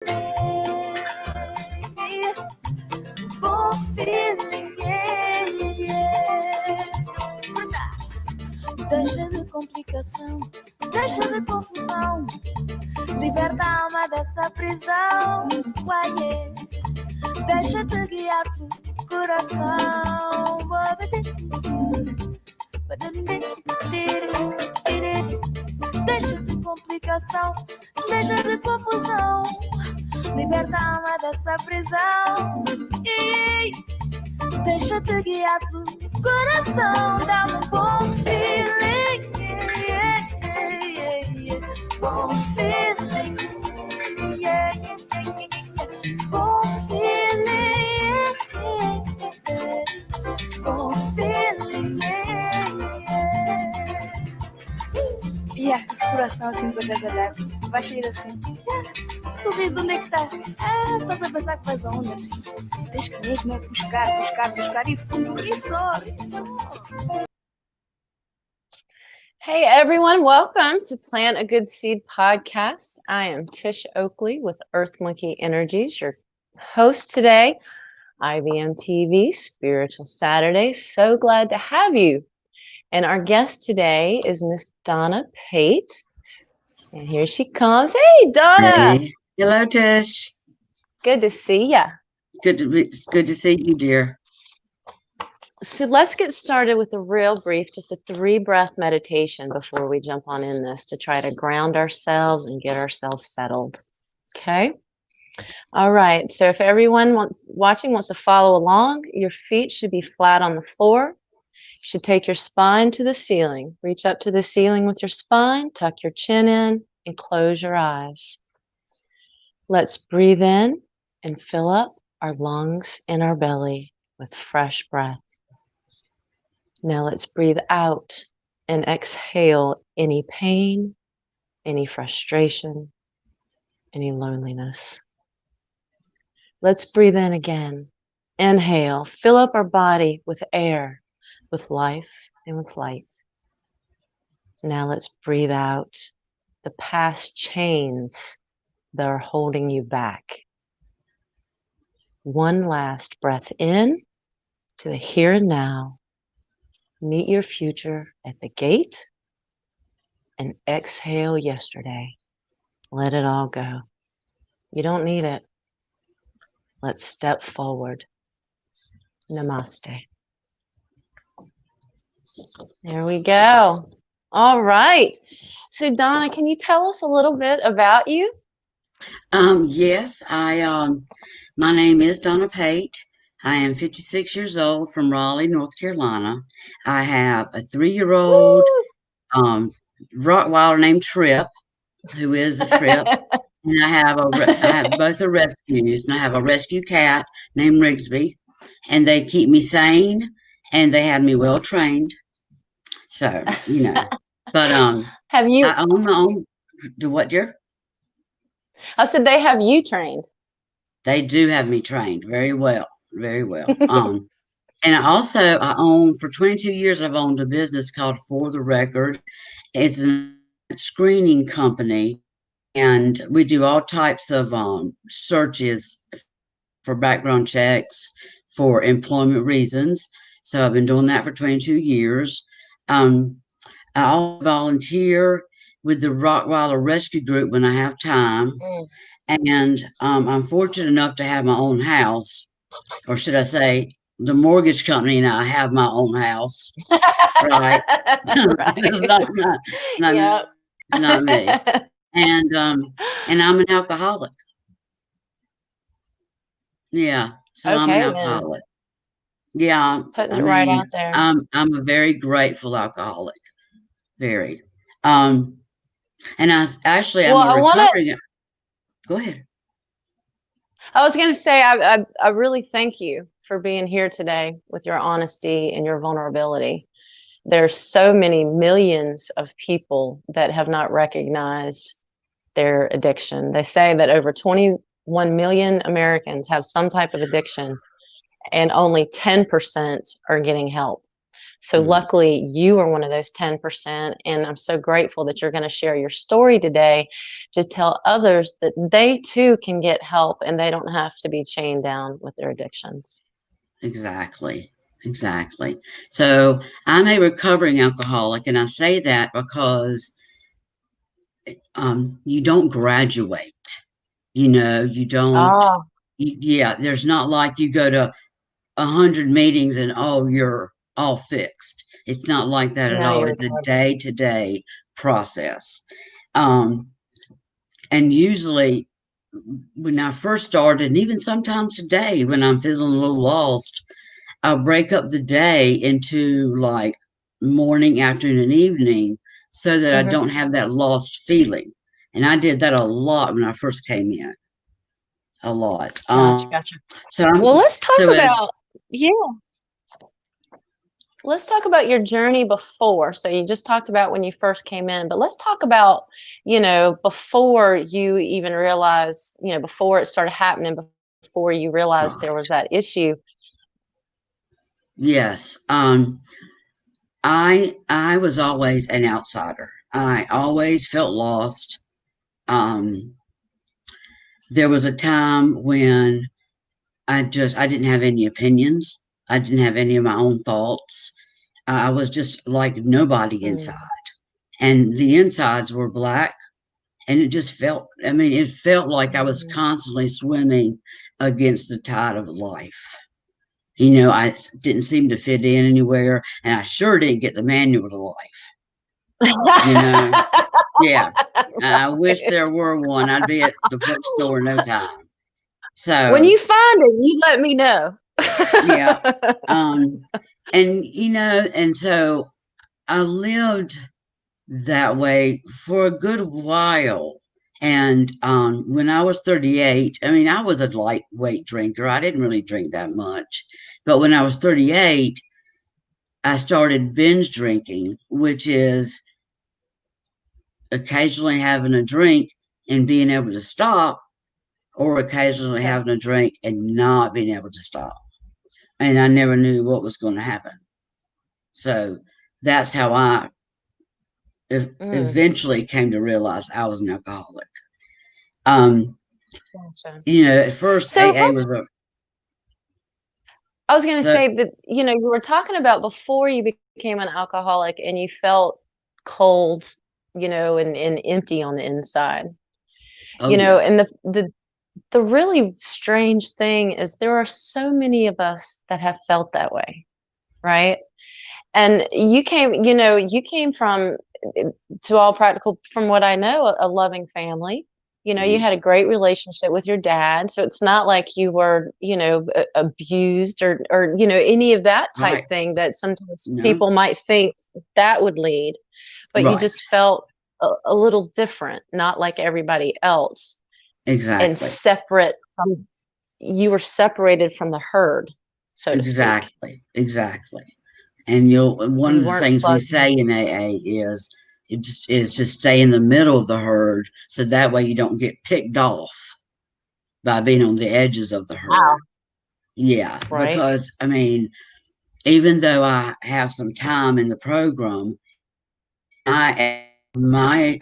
Bom feeling, yeah, yeah. Deixa de complicação, deixa de confusão. Liberta a alma dessa prisão, uai, yeah. Deixa-te guiar pelo coração. Deixa de complicação, deixa de confusão. Liberta a alma dessa prisão. Deixa-te guiar pelo coração. Dá um bom feeling. Bom feeling. Bom feeling. Bom feeling. Esse coração assim desagradável. Vai sair assim. Sorriso, onde é que tá? Estás a pensar que vais aonde assim? Tens que mesmo buscar e fundo e só. Hey everyone, welcome to Plant a Good Seed podcast. I am Tish Oakley with Earth Monkey Energies, your host today, IBM TV, Spiritual Saturday. So glad to have you. And our guest today is Miss Donna Pate. And here she comes. Hey, Donna. Hey. Hello, Tish. Good to see ya. It's good to see you, dear. So let's get started with a real brief, just a 3-breath meditation before we jump on in this to try to ground ourselves and get ourselves settled. Okay? All right. So if everyone watching wants to follow along, your feet should be flat on the floor. You should take your spine to the ceiling. Reach up to the ceiling with your spine, tuck your chin in, and close your eyes. Let's breathe in and fill up our lungs and our belly with fresh breath. Now let's breathe out and exhale any pain, any frustration, any loneliness. Let's breathe in again. Inhale, fill up our body with air, with life, and with light. Now let's breathe out the past chains that are holding you back. One last breath in to the here and now. Meet your future at the gate and exhale yesterday. Let it all go. You don't need it. Let's step forward. Namaste. There we go. All right. So Donna, can you tell us a little bit about you? Yes, my name is Donna Pate. I am 56 years old from Raleigh, North Carolina. I have a 3-year-old Rottweiler named Trip, who is a Trip. And I have both are rescues, and I have a rescue cat named Rigsby, and they keep me sane, and they have me well trained. So, but have you? I own my own. Do what, dear? I said they have you trained. They do have me trained very well, very well. And I own for 22 years. I've owned a business called For the Record. It's a screening company. And we do all types of searches for background checks for employment reasons. So I've been doing that for 22 years. I also volunteer with the Rottweiler Rescue Group when I have time. And I'm fortunate enough to have my own house, or should I say, the mortgage company and I have my own house. Right? It's not me. And I'm an alcoholic. Yeah, so okay, I'm an alcoholic. Then. Yeah, putting it right out there. I'm a very grateful alcoholic. Very. And I'm a recovering. Go ahead. I was going to say I really thank you for being here today with your honesty and your vulnerability. There's so many millions of people that have not recognized their addiction. They say that over 21 million Americans have some type of addiction and only 10% are getting help. So luckily you are one of those 10%. And I'm so grateful that you're going to share your story today to tell others that they too can get help and they don't have to be chained down with their addictions. Exactly. Exactly. So I'm a recovering alcoholic, and I say that because you don't graduate. You don't. Oh, Yeah, there's not like you go to 100 meetings and you're all fixed. It's not like that at now all. you're It's a recovered. day-to-day process. Um, and usually, when I first started, and even sometimes today, when I'm feeling a little lost, I'll break up the day into like morning, afternoon, and evening so that I Hmm. don't have that lost feeling. And I did that a lot when I first came in, a lot. Gotcha, gotcha. So Well, I'm let's talk so as about, yeah, let's talk about your journey before. So you just talked about when you first came in, but let's talk about, before you even realized, before it started happening, before you realized there was right, that issue. yes. I was always an outsider. I always felt lost. Um, there was a time when I didn't have any opinions. I didn't have any of my own thoughts. I was just like nobody inside. Mm, And the insides were black. And it just felt, I mean, it felt like I was mm. constantly swimming against the tide of life. Didn't seem to fit in anywhere. And I sure didn't get the manual to life. You know, yeah. I wish there were one. I'd be at the bookstore in no time. When So, you find it, you let me know. yeah. Um, and so I lived that way for a good while. And when I was 38, I mean, I was a lightweight drinker. I didn't really drink that much. But when I was 38, I started binge drinking, which is occasionally having a drink and being able to stop, or occasionally Okay. having a drink and not being able to stop. And I never knew what was going to happen. So that's how I Mm, eventually came to realize I was an alcoholic. Um, gotcha. at first So AA was a I was going to so say that, you were talking about before you became an alcoholic and you felt cold, and empty on the inside, oh yes, and the really strange thing is there are so many of us that have felt that way, right? And you came from, to all practical, from what I know, a loving family. You mm, had a great relationship with your dad, so it's not like you were, abused or any of that type right, thing that sometimes no, people might think that would lead. But you right, just felt a little different, not like everybody else, and exactly, separate from, you were separated from the herd, so to speak. exactly. And one You of the weren't things we plugged say in AA is to stay in the middle of the herd, so that way you don't get picked off by being on the edges of the Wow. herd. Yeah, Right? because I mean, even though I have some time in the program, my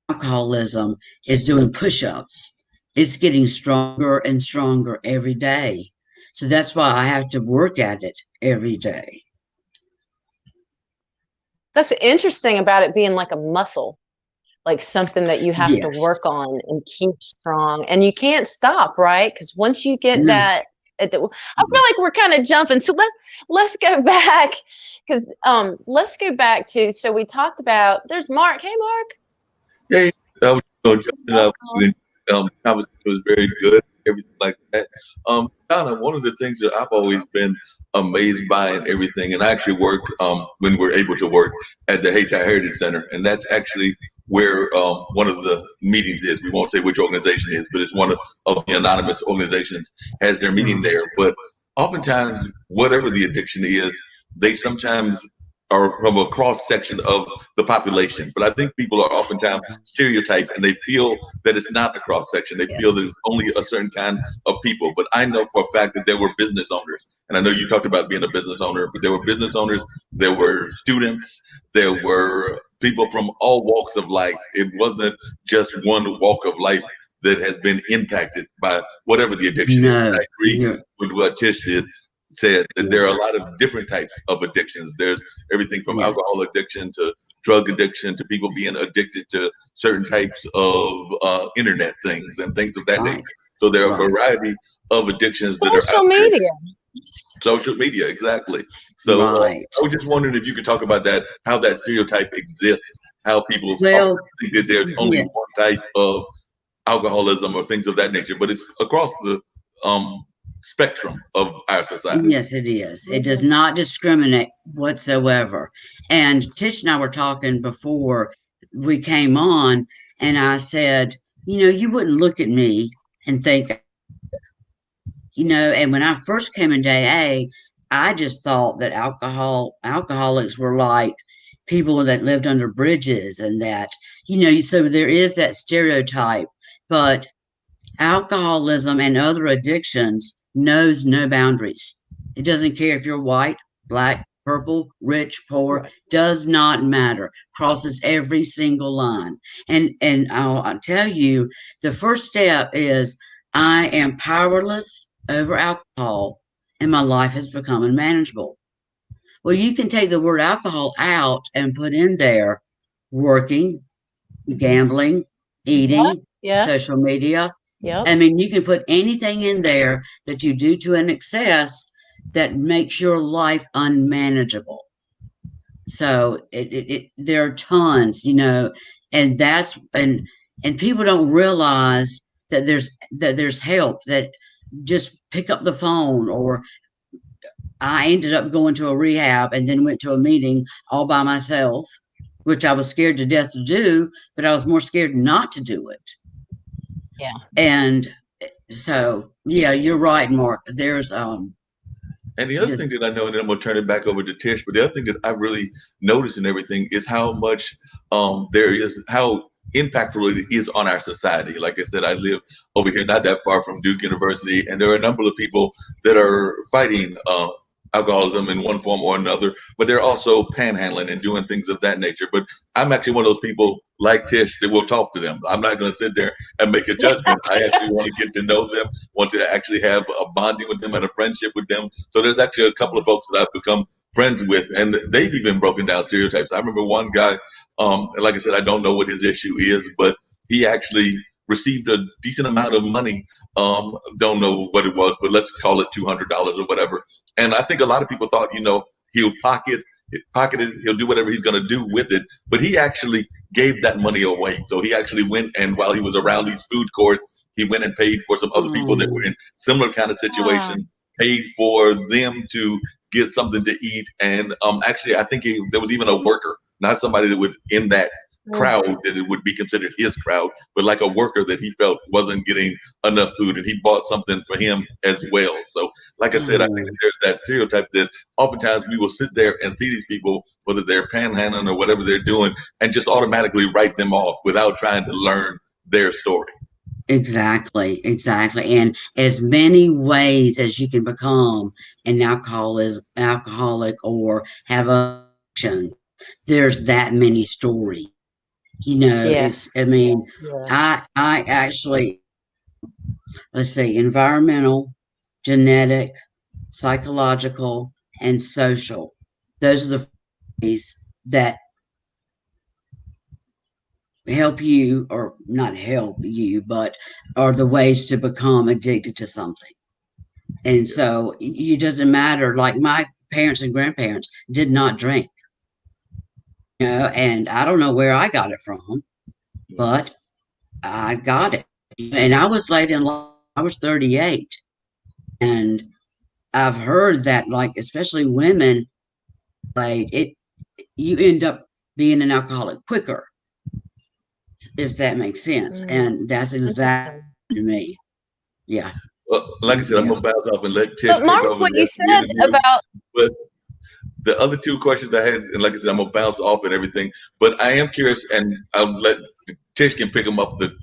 alcoholism is doing push-ups. It's getting stronger and stronger every day. So that's why I have to work at it every day. That's interesting about it being like a muscle, like something that you have to Yes. work on and keep strong, and you can't stop, right? Because once you get No. that, I feel like we're kind of jumping. So let's go back, because let's go back to, so we talked about, there's Mark. Hey, Mark. Yeah, I was going to jump up. Welcome. The conversation was very good, everything like that. Donna, one of the things that I've always been amazed by and everything, and I actually worked when we're able to work at the HI Heritage Center, and that's actually where one of the meetings is. We won't say which organization it is, but it's one of the anonymous organizations has their meeting Mhm. there. But oftentimes, whatever the addiction is, they sometimes or from a cross section of the population. But I think people are oftentimes stereotyped and they feel that it's not a cross section. They feel that it's only a certain kind of people. But I know for a fact that there were business owners. And I know you talked about being a business owner, but there were business owners, there were students, there were people from all walks of life. It wasn't just one walk of life that has been impacted by whatever the addiction is. No, I agree you're with what Tish said that there are a lot of different types of addictions. There's everything from yes, alcohol addiction to drug addiction to people being addicted to certain types of internet things and things of that nature. right, So there are a right. variety of addictions that are Social out there. media. Social media, exactly. So Right. I was just wondering if you could talk about that, how that stereotype exists, how people Well, think that there's only yeah, one type of alcoholism or things of that nature, but it's across the spectrum of our society. yes, it is. It does not discriminate whatsoever. And Tish and I were talking before we came on, and I said, you wouldn't look at me and think, and when I first came into AA, I just thought that alcoholics were like people that lived under bridges and that, so there is that stereotype, but alcoholism and other addictions knows no boundaries. It doesn't care if you're white, black, purple, rich, poor, Right. does not matter. Crosses every single line. And I'll tell you, the first step is I am powerless over alcohol and my life has become unmanageable. Well, you can take the word alcohol out and put in there working, gambling, eating, Yeah. social media. Yep. I mean, you can put anything in there that you do to an excess that makes your life unmanageable. So there are tons, and and people don't realize that there's help, that just pick up the phone. Or I ended up going to a rehab and then went to a meeting all by myself, which I was scared to death to do, but I was more scared not to do it. Yeah. And so, yeah, you're right, Mark. There's And the other just thing that I know, and then I'm gonna turn it back over to Tish, but the other thing that I really notice in everything is how much there is, how impactful it is on our society. Like I said, I live over here not that far from Duke University, and there are a number of people that are fighting alcoholism in one form or another, but they're also panhandling and doing things of that nature. But I'm actually one of those people like Tish that will talk to them. I'm not going to sit there and make a judgment. I actually want to get to know them, want to actually have a bonding with them and a friendship with them. So there's actually a couple of folks that I've become friends with, and they've even broken down stereotypes. I remember one guy, like I said, I don't know what his issue is, but he actually received a decent amount of money. Don't know what it was, but let's call it $200 or whatever. And I think a lot of people thought, he'll pocket it, he'll do whatever he's going to do with it. But he actually gave that money away. So he actually went, and while he was around these food courts, he went and paid for some other people that were in similar kind of situations, paid for them to get something to eat. And actually, I think there was even a worker, not somebody that would in that crowd that it would be considered his crowd, but like a worker that he felt wasn't getting enough food, and he bought something for him as well. So, like I said, I think that there's that stereotype that oftentimes we will sit there and see these people, whether they're panhandling or whatever they're doing, and just automatically write them off without trying to learn their story. exactly. And as many ways as you can become an alcoholic or have addiction, there's that many stories. Yes. I mean, Yes. I actually, let's say, environmental, genetic, psychological, and social. Those are the ways that help you, or not help you, but are the ways to become addicted to something. And so it doesn't matter. Like my parents and grandparents did not drink, and I don't know where I got it from, but I got it. And I was late in life. I was 38. And I've heard that, like, especially women, like, you end up being an alcoholic quicker, if that makes sense. And that's exactly Interesting. to me. Yeah. Well, like I said, I'm Yeah. gonna bounce off and let Tish But take Mark, over what the you rest of the said interview. about But The other two questions I had, and like I said, I'm gonna bounce off and everything, but I am curious, and I'll let Tish can pick them up the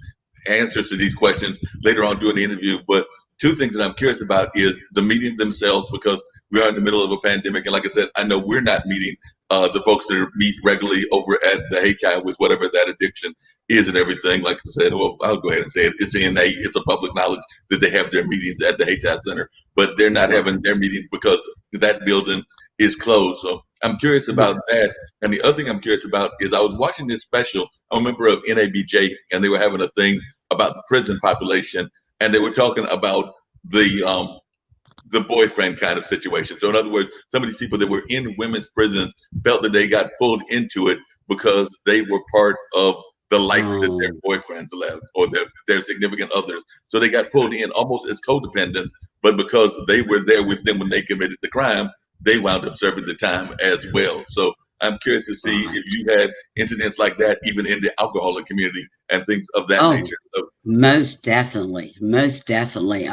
answers to these questions later on during the interview. But two things that I'm curious about is the meetings themselves, because we are in the middle of a pandemic, and like I said, I know we're not meeting the folks that meet regularly over at the HI with whatever that addiction is and everything. Like I said, well, I'll go ahead and say it. It's innate. It's a public knowledge that they have their meetings at the HI Center, but they're not having their meetings because that building is closed. So I'm curious about that. And the other thing I'm curious about is I was watching this special. I'm a member of NABJ, and they were having a thing about the prison population, and they were talking about the boyfriend kind of situation. So in other words, some of these people that were in women's prisons felt that they got pulled into it because they were part of the life that their boyfriends led or their significant others. So they got pulled in almost as codependents, but because they were there with them when they committed the crime, they wound up serving the time as well. So I'm curious to see if you had incidents like that, even in the alcoholic community and things of that nature. So, most definitely, most definitely.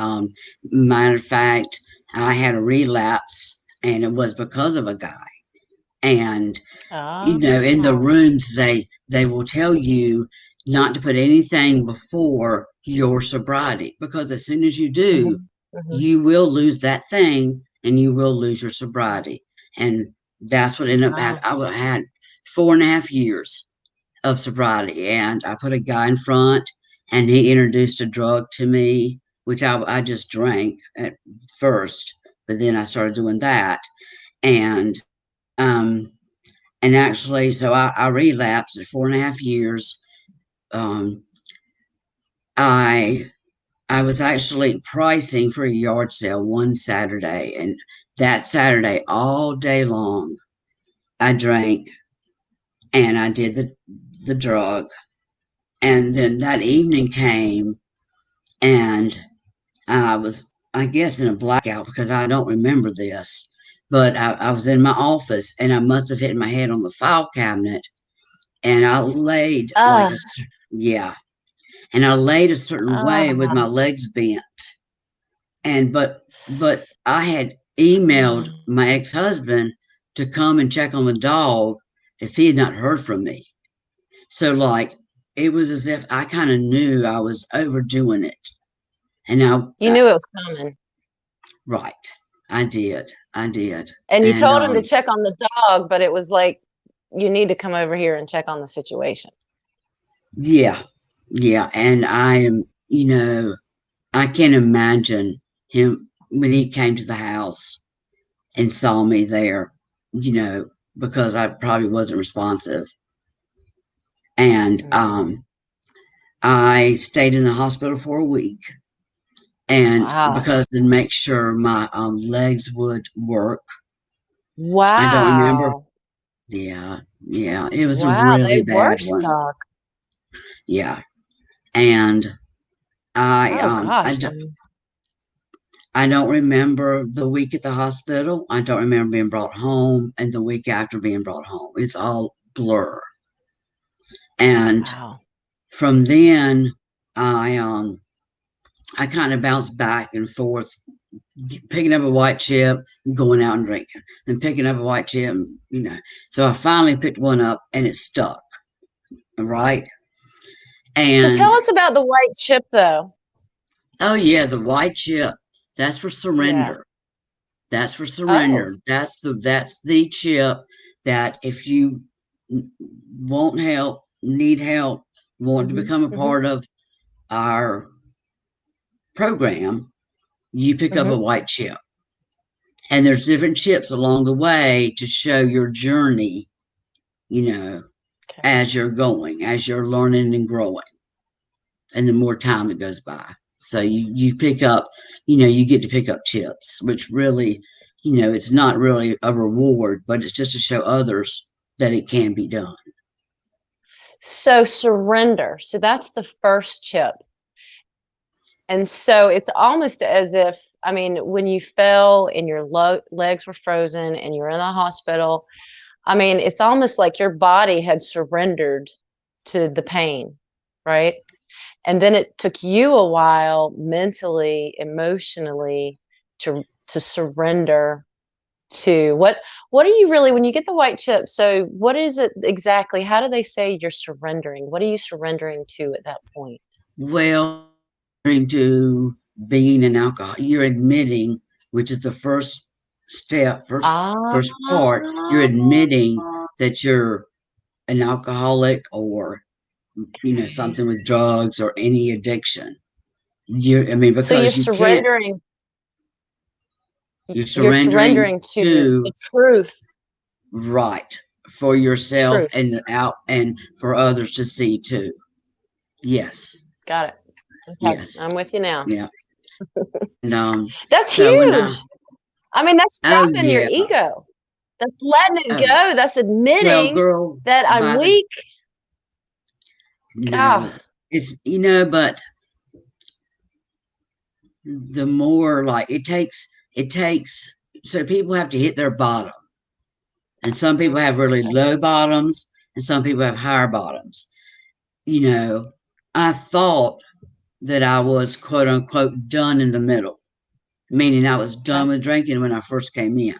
Matter of fact, I had a relapse, and it was because of a guy. And in the rooms, they will tell you not to put anything before your sobriety, because as soon as you do, you will lose that thing, and you will lose your sobriety. And that's what ended up happening. I had 4.5 years of sobriety, and I put a guy in front, and he introduced a drug to me, which I just drank at first, but then I started doing that. And um and actually, so I relapsed at 4.5 years. um I I was actually pricing for a yard sale one Saturday, and that Saturday all day long I drank, and I did the drug. And then that evening came, and I was, I guess, in a blackout because I don't remember this. But I was in my office, and I must have hit my head on the file cabinet, and I laid like yeah, and I laid a certain way with my legs bent. And but I had emailed my ex-husband to come and check on the dog if he had not heard from me. So like it was as if I kind of knew I was overdoing it. And now You knew it was coming. right. I did. And you told him to check on the dog, but it was like, you need to come over here and check on the situation. Yeah. Yeah. And I am, I can imagine him when he came to the house and saw me there, because I probably wasn't responsive. And I stayed in the hospital for a week, and because to make sure my legs would work. Wow. I don't remember. Yeah. It was a really bad one. Stuck. Yeah. And I don't remember the week at the hospital. I don't remember being brought home, and the week after being brought home. It's all blur. And from then, I kind of bounced back and forth, picking up a white chip, going out and drinking, then picking up a white chip, So I finally picked one up, and it stuck. Right. And so tell us about the white chip, though. Oh yeah, the white chip. That's for surrender. Yeah. That's for surrender. That's the chip that if you want help, need help, want to become a part of our program, you pick up a white chip. And there's different chips along the way to show your journey, as you're going, as you're learning and growing. And the more time that goes by. So you pick up, you get to pick up chips, which really, it's not really a reward, but it's just to show others that it can be done. So surrender. So that's the first chip. And so it's almost as if, when you fell and your legs were frozen and you're in the hospital, it's almost like your body had surrendered to the pain, right? And then it took you a while mentally, emotionally to surrender 2. What are you really, when you get the white chip, so what is it exactly? How do they say you're surrendering? What are you surrendering to at that point? Well, to being an alcohol, you're admitting, which is the first step, first part, you're admitting that you're an alcoholic or something with drugs or any addiction. I mean, So you're because you can't, surrendering. you're You're surrendering surrendering to to the truth. right for yourself Truth. and for others to see too. Yes. Got it. Okay. Yes. I'm with you now. Yeah. And That's so when I huge. I mean, that's oh dropping your yeah. ego. That's letting it Oh, go. That's well, admitting girl, that I'm by the weak. no, Ah, it's but the more like it takes so people have to hit their bottom, and some people have really low bottoms, and some people have higher bottoms. I thought that I was quote unquote done in the middle, meaning I was done with drinking when I first came in.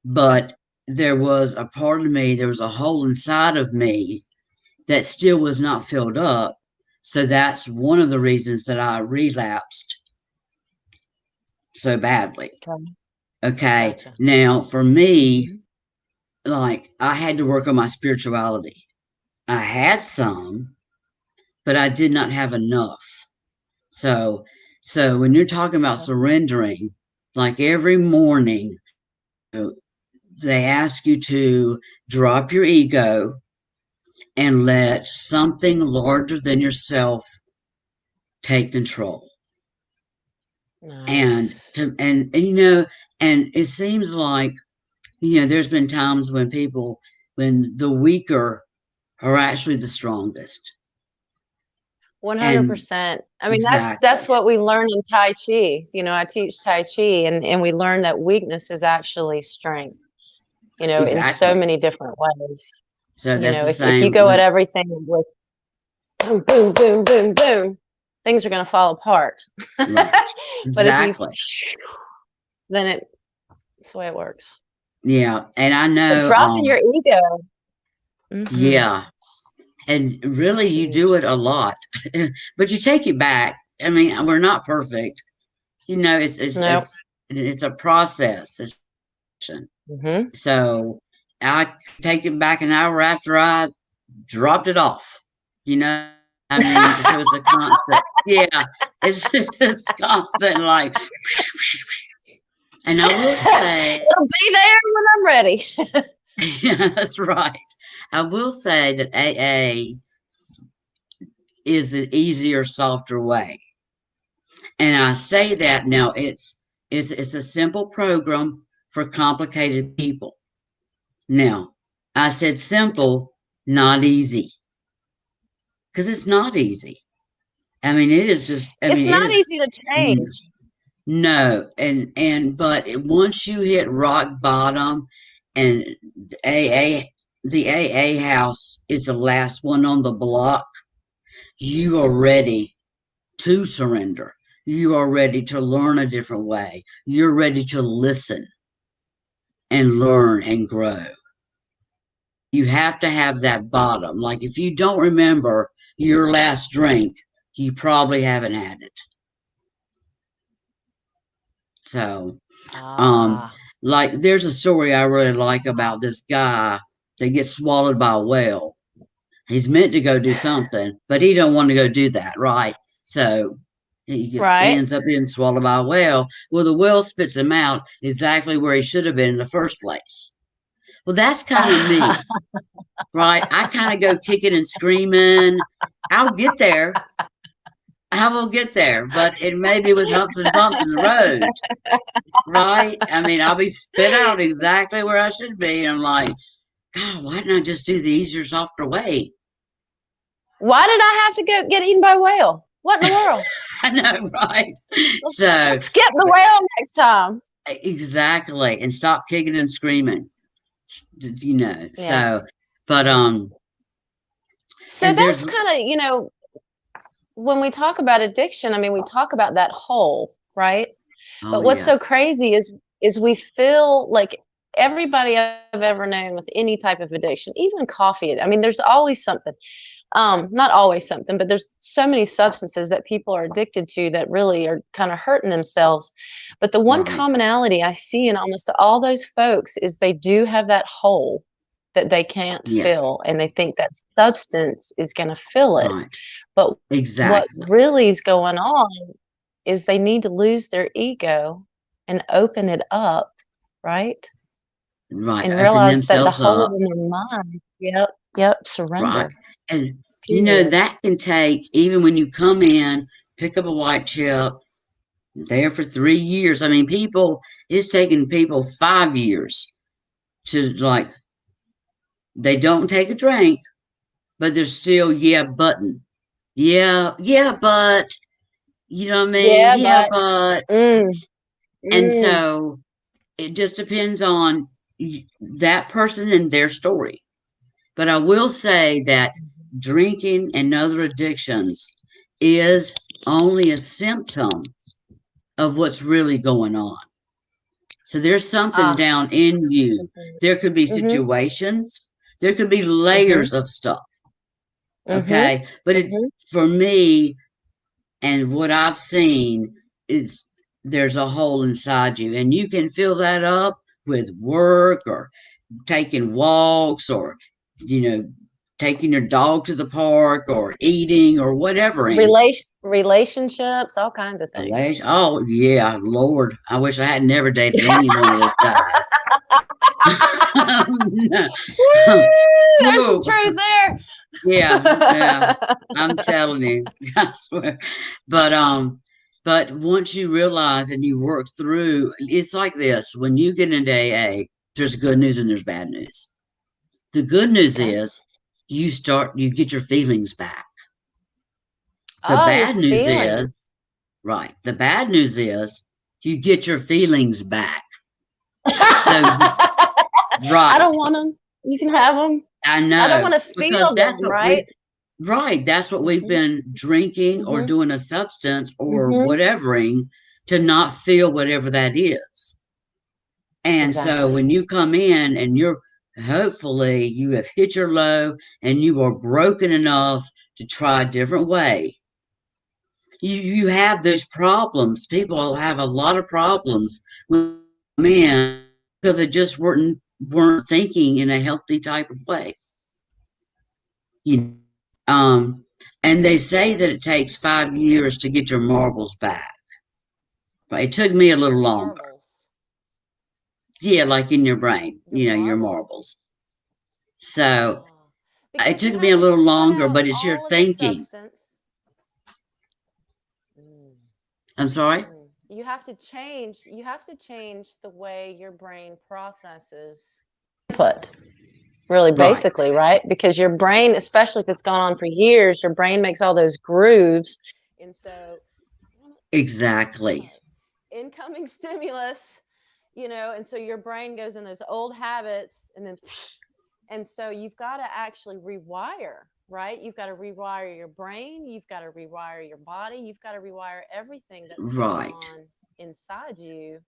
But there was a part of me, there was a hole inside of me that still was not filled up. So that's one of the reasons that I relapsed so badly. Okay. gotcha. Now, for me, like I had to work on my spirituality. I had some, but I did not have enough. So when you're talking about surrendering, like every morning, they ask you to drop your ego and let something larger than yourself take control. Nice. And it seems like there's been times when the weaker are actually the strongest. 100%. I mean, that's Exactly. what we learn in Tai Chi. I teach Tai Chi, and we learn that weakness is actually strength, in so Exactly. many different ways. So that's the If you same go at with everything with boom, boom, boom, boom, boom, things are going to fall apart. right. But if you, Exactly. then it's the way it works. Yeah. And I But know dropping your ego. yeah. And really That's you huge. do it a lot. But you take it back. I mean, we're not perfect. Nope. It's a process. So I take it back an hour after I dropped it off. I mean, so it's a constant. Yeah, it's just constant, like. And I will say, It'll be there when I'm ready. yeah, that's right. I will say that AA is an easier, softer way. And I say that now it's a simple program for complicated people. Now, I said simple, not easy. Because it's not easy. I mean, it is just It's it not is easy to change. no. But once you hit rock bottom and AA the AA house is the last one on the block, you are ready to surrender. You are ready to learn a different way. You're ready to listen and learn and grow. You have to have that bottom. Like if you don't remember your last drink, you probably haven't had it. So, like there's a story I really like about this guy that gets swallowed by a whale. He's meant to go do something, but he don't want to go do that, right? So he ends up being swallowed by a whale. Well, the whale spits him out exactly where he should have been in the first place. Well, that's kind of me, right? I kind of go kicking and screaming. I'll get there. I will get there, but it may be with humps and bumps in the road, right? I mean, I'll be spit out exactly where I should be. And I'm like, God, why didn't I just do the easier, softer way? Why did I have to get eaten by a whale? What in the world? I know, right? So skip the whale next time. Exactly, and stop kicking and screaming. Yeah. So, but So that's kind of when we talk about addiction, I mean, we talk about that hole, right? But what's so crazy is is we feel like everybody I've ever known with any type of addiction, even coffee. I mean, there's always something. Not always something, but there's so many substances that people are addicted to that really are kind of hurting themselves. But the one Right. commonality I see in almost all those folks is they do have that hole that they can't Yes. fill, and they think that substance is going to fill it. Right. But what Exactly. really is going on is they need to lose their ego and open it up, right? Right. And Open realize that the themselves hole up. is in their mind. Yep, Right. surrender. And Period. that can take, even when you come in, pick up a white chip, there for 3 years. I mean, it's taking people 5 years to like, they don't take a drink, but they're still, yeah, button. Yeah, but, you know what I mean? Yeah, Yeah, but but. mm, And mm. so it just depends on that person and their story. But I will say that drinking and other addictions is only a symptom of what's really going on. So there's something Ah, down in you. There could be mhm, situations, there could be mhm, layers of stuff. mhm, Okay. But mhm. for me and what I've seen is there's a hole inside you, and you can fill that up with work or taking walks or, you know, taking your dog to the park or eating or whatevering. Relationships, all kinds of things. Oh yeah, Lord, I wish I had never dated any one of those guys. Woo! There's some Woo. truth there. Yeah, I'm telling you, I swear. But once you realize and you work through, it's like this: when you get into AA, there's good news and there's bad news. The good news Okay. is you get your feelings back. The Oh, your bad news is, feelings. right, the bad news is you get your feelings back. So, I don't right, want them. You can have them. I I don't know, want to because feel them, right? that's what we've Mhm, been drinking or mhm, doing a substance or mhm. whatevering to not feel whatever that is. And so Exactly. when you come in and hopefully you have hit your low and you are broken enough to try a different way. You have those problems. People have a lot of problems with men because they just weren't thinking in a healthy type of way. You um and they say that it takes 5 years to get your marbles back. It took me a little longer. Marbles. Yeah, like in your brain, Your your marbles. marbles. So Oh, it because took you me have a to little split longer, out but it's your all of the thinking. substance. Mm, I'm sorry? You have to change the way your brain processes input. Really, Right. basically, right? Because your brain, especially if it's gone on for years, your brain makes all those grooves. And so, Exactly. right, incoming stimulus, and so your brain goes in those old habits and then, and so you've got to actually rewire, right? You've got to rewire your brain, you've got to rewire your body, you've got to rewire everything that's going Right. on inside you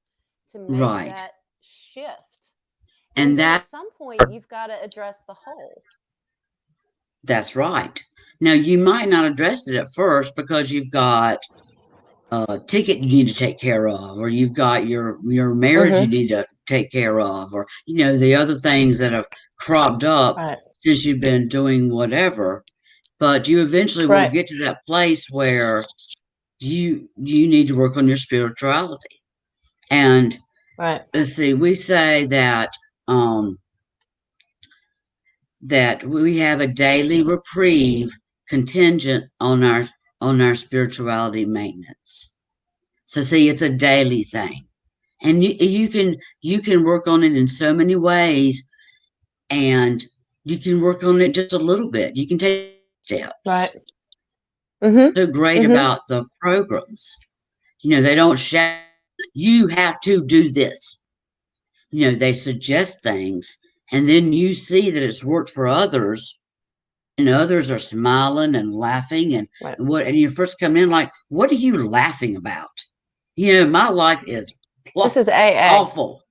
to make Right. that shift. And And then at some point, you've got to address the whole. that's right. Now you might not address it at first because you've got a ticket you need to take care of, or you've got your marriage you Mm-hmm. need to take care of, or the other things that have cropped up Right. since you've been doing whatever. But you eventually will Right. get to that place where you need to work on your spirituality. And Right. let's see, we say um that we have a daily reprieve contingent on our spirituality maintenance. So see, it's a daily thing. And you can work on it in so many ways, and you can work on it just a little bit. You can take Right. steps. Mm-hmm. So great Mm-hmm. about the programs. They don't shout, you have to do this. They suggest things, and then you see that it's worked for others, and others are smiling and laughing, Right. and you first come in like, what are you laughing about? My life is This is AA. Awful.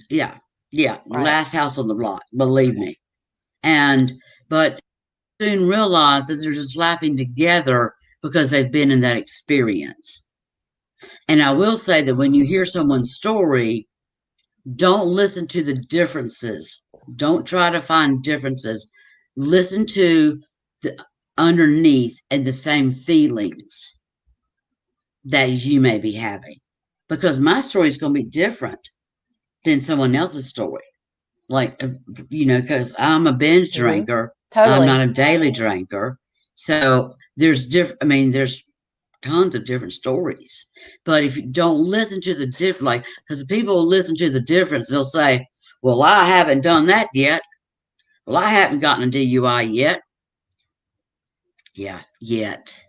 Yeah. Yeah. Right. Last house on the block, believe me. But soon realize that they're just laughing together because they've been in that experience. And I will say that when you hear someone's story, don't listen to the differences. Don't try to find differences. Listen to the underneath and the same feelings that you may be having. Because my story is going to be different than someone else's story. Like, because I'm a binge drinker. Totally. I'm not a daily drinker. So there's there's tons of different stories. But if you don't listen to the different, because people listen to the difference, they'll say, well, I haven't done that yet. Well, I haven't gotten a DUI yet. Yeah, yet.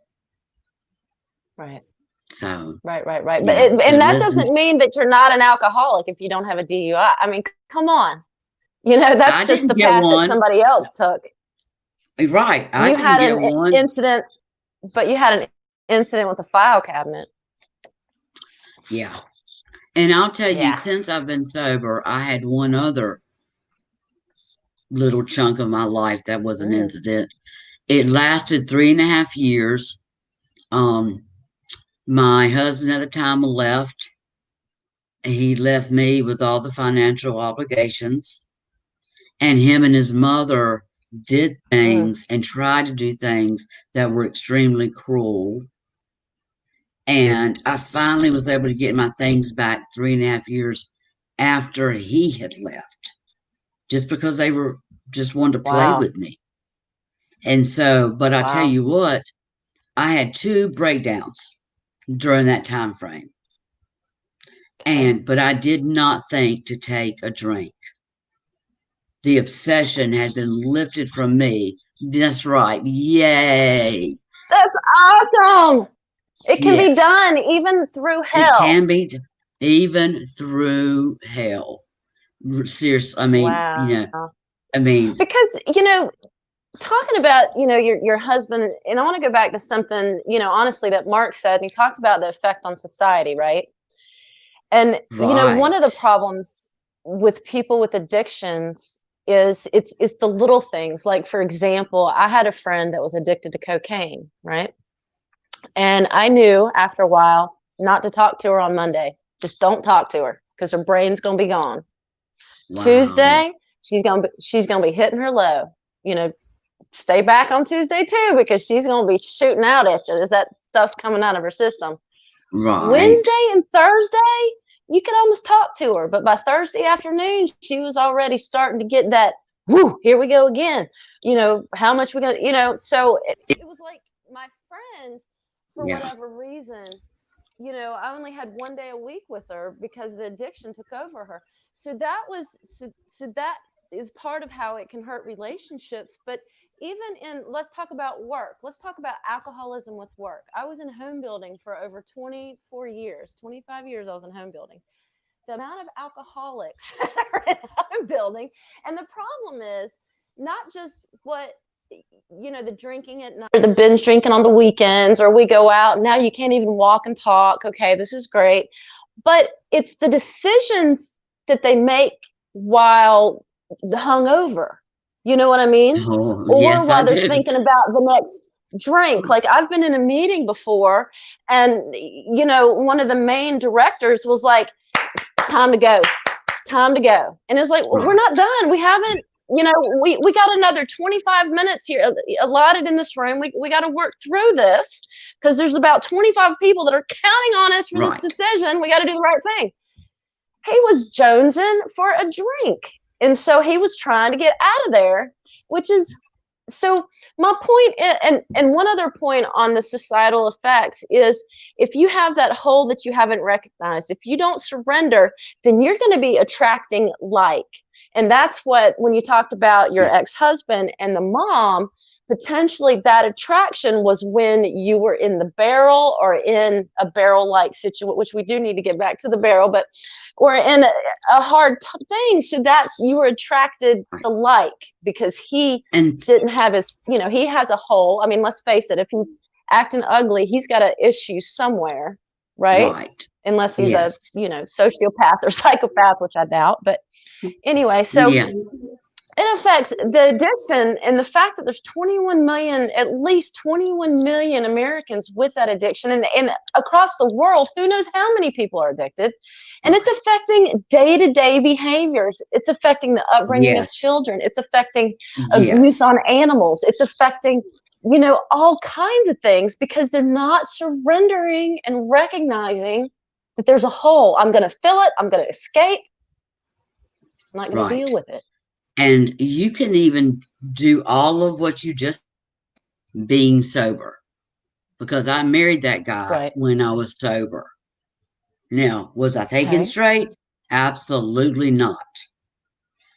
Right. So. Right. Yeah, But so and that listen. doesn't mean that you're not an alcoholic if you don't have a DUI. I mean, come on. That's I just didn't the get path that one. somebody else took. Right. I You didn't had get an one. incident, but you had an incident with a file cabinet. Yeah. And I'll tell you, Yeah. since I've been sober, I had one other little chunk of my life that was an incident. It lasted 3.5 years. My husband at the time left. He left me with all the financial obligations. And him and his mother did things and tried to do things that were extremely cruel. And I finally was able to get my things back 3.5 years after he had left, just because they were just wanted to play Wow. with me. And so, but I tell Wow. you what, I had 2 breakdowns during that time frame. But I did not think to take a drink. The obsession had been lifted from me. That's right. Yay. That's awesome. It can be Yes. done even through It hell. can be even through hell. Seriously, I mean, Wow. Because, talking about, your husband, and I want to go back to something, honestly, that Mark said, and he talked about the effect on society, right? And, one of the right. problems with people with addictions is it's the little things. Like, for example, I had a friend that was addicted to cocaine, right? And I knew after a while not to talk to her on Monday. Just don't talk to her because her brain's going to be gone. Wow. Tuesday, she's going to be hitting her low. Stay back on Tuesday too, because she's going to be shooting out at you as that stuff's coming out of her system. Right. Wednesday and Thursday, you could almost talk to her, but by Thursday afternoon, she was already starting to get that, whoo, here we go again. How much we're going to, so it was like my friend, for whatever reason, I only had 1 day a week with her because the addiction took over her. So that is part of how it can hurt relationships. But even let's talk about work. Let's talk about alcoholism with work. I was in home building for over 24 years, 25 years I was in home building. The amount of alcoholics that are in home building. And the problem is not just the drinking at night, or the binge drinking on the weekends, or we go out, now you can't even walk and talk. Okay, this is great. But it's the decisions that they make while hungover. You know what I mean? Oh, Or yes, while I they're do. thinking about the next drink. Like, I've been in a meeting before, and one of the main directors was like, time to go. And it's like, we're not done. We haven't, we got another 25 minutes here allotted in this room. We got to work through this because there's about 25 people that are counting on us for this decision. We got to do the right thing. He was jonesing for a drink. And so he was trying to get out of there, which is, so my point, and one other point on the societal effects is, if you have that hole that you haven't recognized, if you don't surrender, then you're going to be attracting like. And that's what, when you talked about your ex-husband and the mom, potentially that attraction was when you were in the barrel, or in a barrel-like situation, which we do need to get back to the barrel, but or in a hard thing. So that's, you were attracted to like, because he didn't have his, he has a hole. I mean, let's face it, if he's acting ugly, he's got an issue somewhere. right? Right. Unless he's a, Yes. sociopath or psychopath, which I doubt. But anyway, so Yeah. it affects the addiction, and the fact that there's at least 21 million Americans with that addiction, and across the world, who knows how many people are addicted. And it's affecting day-to-day behaviors. It's affecting the upbringing of Yes. children. It's affecting abuse Yes. on animals. It's affecting, all kinds of things, because they're not surrendering and recognizing that there's a hole. I'm going to fill it. I'm going to escape. I'm not going to deal Right. with it. And you can even do all of what you just being sober, because I married that guy Right. when I was sober. Now, was I thinking Okay. straight? Absolutely not.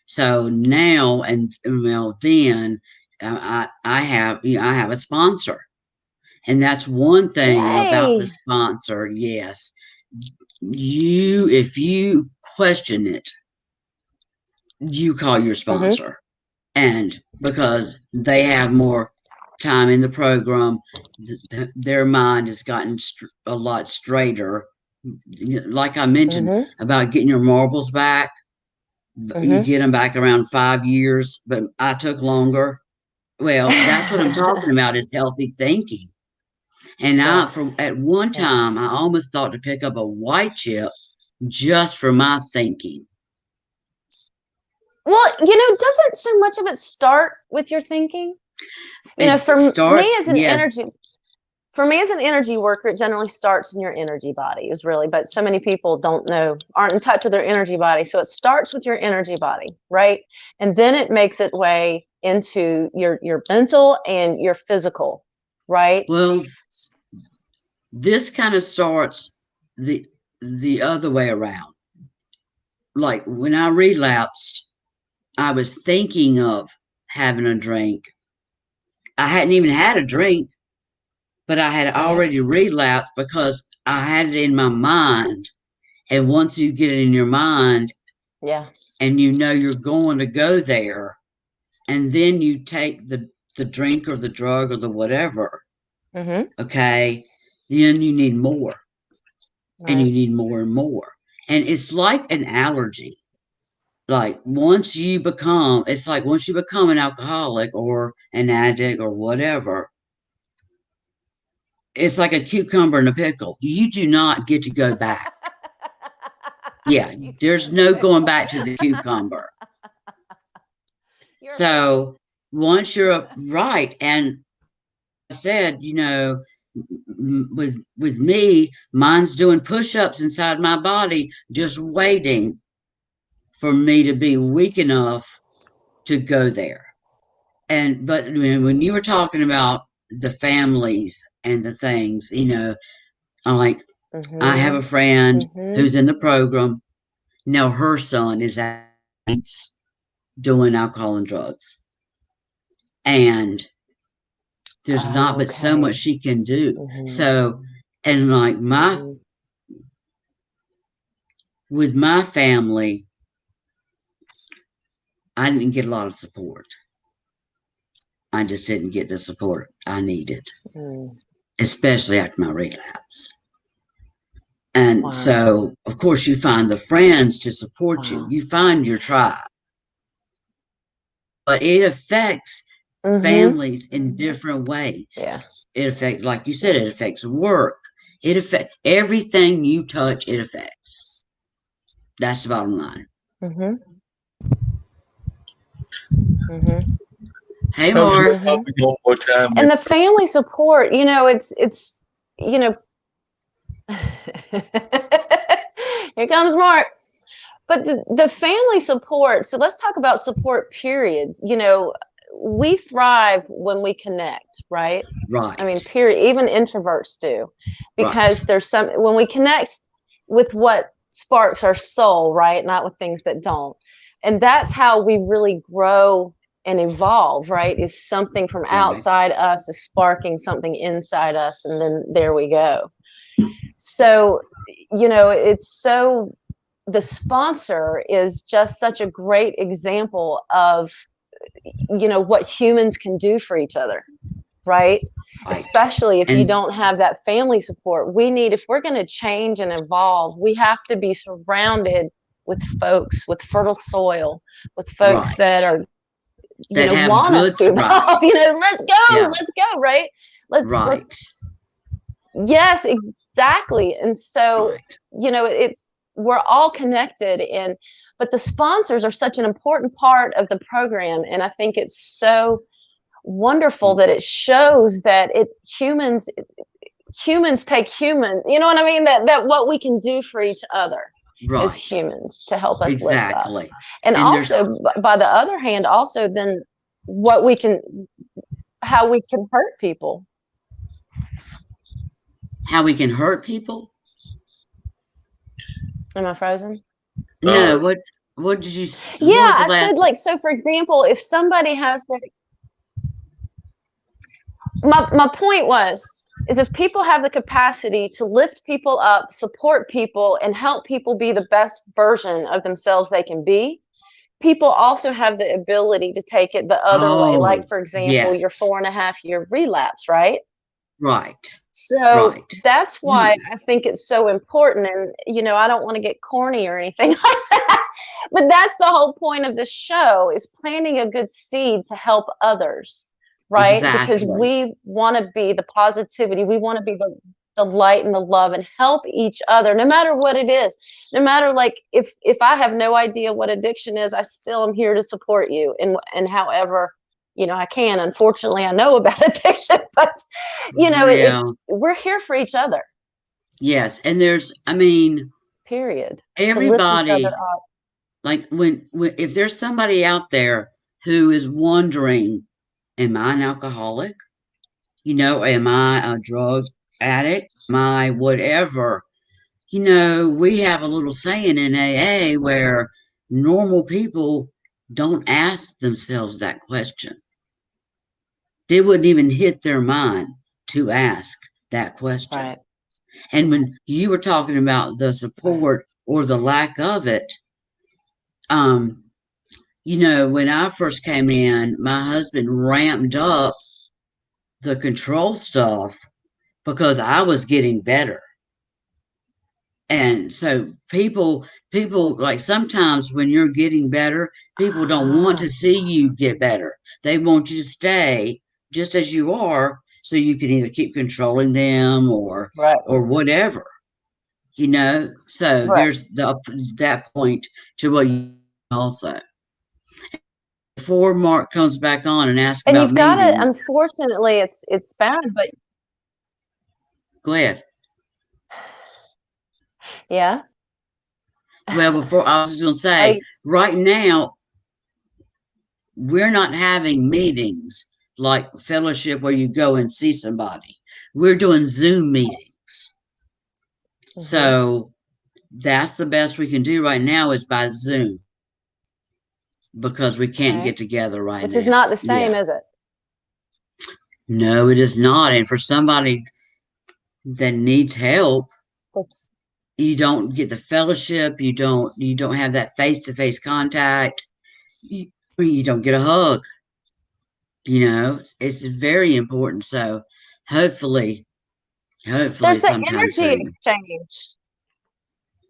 So now, and well, then I have I have a sponsor, and that's one thing about the Yay. sponsor. Yes, if you question it, you call your Mm-hmm. sponsor, and because they have more time in the program, their mind has gotten a lot straighter. Like I mentioned Mm-hmm. about getting your marbles back, you Mm-hmm. get them back around 5 years, but I took longer. Well, that's what I'm talking about, is healthy thinking. And Yes. at one time, I Yes. almost thought to pick up a white chip just for my thinking. Well, doesn't so much of it start with your thinking? It starts, As an yes, energy, for me as an energy worker, it generally starts in your energy body, but so many people aren't in touch with their energy body. So it starts with your energy body, right? And then it makes its way into your mental and your physical, right? well, this kind of starts the other way around. Like when I relapsed, I was thinking of having a drink. I hadn't even had a drink, but I had Yeah. already relapsed because I had it in my mind. And once you get it in your mind, Yeah. and you're going to go there, and then you take the drink or the drug or the whatever, Mm-hmm. okay, then you need more, and you Right. need more and more. And it's like an allergy. Like it's like once you become an alcoholic or an addict or whatever, it's like a cucumber in a pickle. You do not get to go back. Yeah, there's no going back to the cucumber. You're right. So once you're right, and I said, with me, mine's doing push-ups inside my body, just waiting for me to be weak enough to go there. But when you were talking about the families and the things, I'm like, I have Mm-hmm. a friend Mm-hmm. who's in the program. Now her son is doing alcohol and drugs. And there's not but so much Okay. she can do. Mm-hmm. So, and like Mm-hmm. with my family, I didn't get a lot of support. I just didn't get the support I needed, Mm. especially after my relapse. And Wow. so, of course, you find the friends to support you. Wow. You find your tribe. But it affects Mm-hmm. families in different ways. Yeah. It affects, like you said, it affects work. It affects everything you touch, it affects. That's the bottom line. Mm-hmm. Mm-hmm. Hey, Have you Mark. help me one more time? And the family support, it's here comes Mark. But the family support, so let's talk about support, period. We thrive when we connect, right? I mean, Right. period. Even introverts do, Right. because when we connect with what sparks our soul, right? Not with things that don't. And that's how we really grow and evolve, right? Is something from Right. outside us is sparking something inside us. And then there we go. So, the sponsor is just such a great example of what humans can do for each other. right? Right. Especially if you And don't have that family support. If we're going to change and evolve, we have to be surrounded with folks with fertile soil, with folks right. that are, That have want us good, to right. evolve, let's Yeah. go, right? Let's, Right. yes, exactly. And so, Right. we're all connected, but the sponsors are such an important part of the program. And I think it's so wonderful that it shows that humans take human, you know what I mean? That what we can do for each other as Right. humans to help us lift up. Exactly. And And there's also, by the other hand, also then how we can hurt people. how we can hurt people. Am I frozen? No, what did you? Yeah, What was the I last? said, like, so for example, if somebody has my point is if people have the capacity to lift people up, support people, and help people be the best version of themselves they can be, people also have the ability to take it the other way. Like, Oh, for example, yes. your 4.5-year relapse, right? Right. So Right. that's why You. I think it's so important. And, I don't want to get corny or anything like that, but that's the whole point of the show, is planting a good seed to help others, right? Because Exactly. we want to be the positivity. We want to be the light and the love and help each other, no matter what it is. No matter, like, if I have no idea what addiction is, I still am here to support you. And however, I can. Unfortunately, I know about addiction, but Yeah. we're here for each other. Yes. And Period. To lift each everybody, other up. like when if there's somebody out there who is wondering, am I an alcoholic? Am I a drug addict? Am I whatever? We have a little saying in AA where normal people don't ask themselves that question. They wouldn't even hit their mind to ask that question. Right. And when you were talking about the support or the lack of it, when I first came in, my husband ramped up the control stuff because I was getting better. And so people like, sometimes when you're getting better, people don't want to see you get better. They want you to stay just as you are, so you can either keep controlling them or Right. whatever. So Right. there's that point to what you also. Before Mark comes back on and asks And about you've got to, meetings, unfortunately, it's bad, but go ahead. yeah. Well, before I was just going to say, right now, we're not having meetings like fellowship where you go and see somebody. We're doing Zoom meetings. Mhm. So that's the best we can do right now, is by Zoom, because we can't get together right now. Which is not the same, is it? No, it is not. And for somebody that needs help, Oops. you don't get the fellowship. You don't have that face-to-face contact. You don't get a hug. It's very important. So hopefully There's the sometime energy soon. exchange.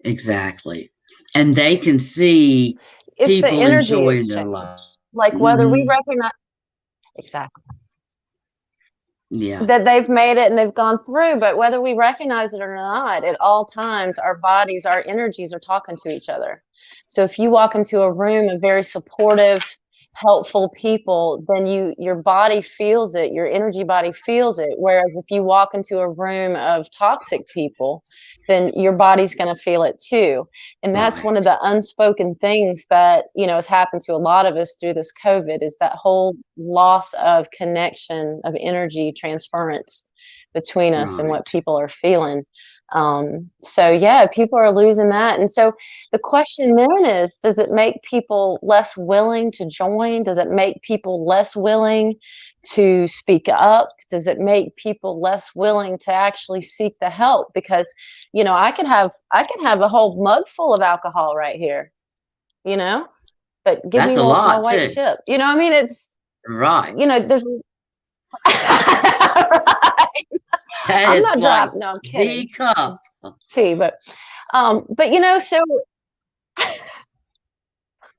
Exactly. And they can see It's the people energy enjoying their exchange. life. Like, whether we Mhm. recognize exactly Yeah. that they've made it and they've gone through, but whether we recognize it or not, at all times, our bodies, our energies are talking to each other. So if you walk into a room of very supportive, helpful people, then your body feels it, your energy body feels it. Whereas if you walk into a room of toxic people, then your body's going to feel it too. And that's one of the unspoken things that, has happened to a lot of us through this COVID, is that whole loss of connection, of energy transference between us and what Right. people are feeling. So yeah, people are losing that. And so the question then is, does it make people less willing to join? Does it make people less willing to speak up? Does it make people less willing to actually seek the help? Because, I could have a whole mug full of alcohol right here, but give That's me a my lot white too. chip. I mean, it's, Right. there's Right. That I'm is not like driving. No, I'm the kidding. cup. Tea, but so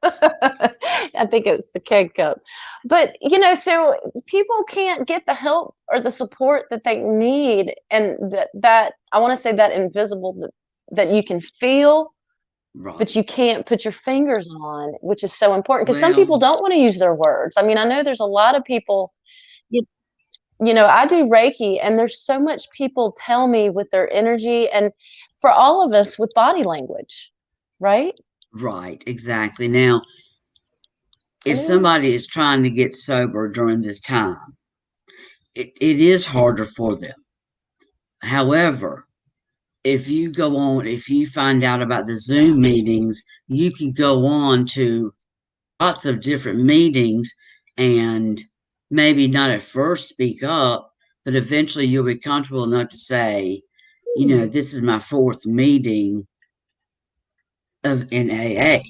I think it's the keg cup. But so people can't get the help or the support that they need, and that I want to say that invisible that you can feel, but Right. you can't put your fingers on, which is so important because some people Well, don't want to use their words. I mean, I know there's a lot of people. You, I do Reiki, and there's so much people tell me with their energy, and for all of us with body language, right? right, exactly. Now, if Yeah. somebody is trying to get sober during this time, it is harder for them. However, if you find out about the Zoom meetings, you can go on to lots of different meetings and maybe not at first speak up, but eventually you'll be comfortable enough to say, Hmm. this is my fourth meeting of in AA.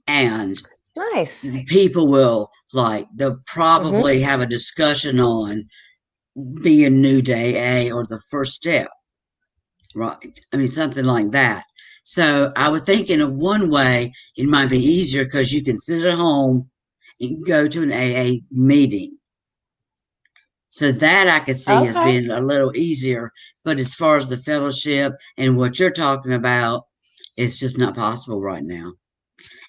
And Nice. people will they'll Hmm. probably have a discussion on being new to AA or the first step, right? I mean, something like that. So I would think in a one way, it might be easier because you can sit at home and go to an AA meeting. So that I could see as Okay. being a little easier. But as far as the fellowship and what you're talking about, it's just not possible right now.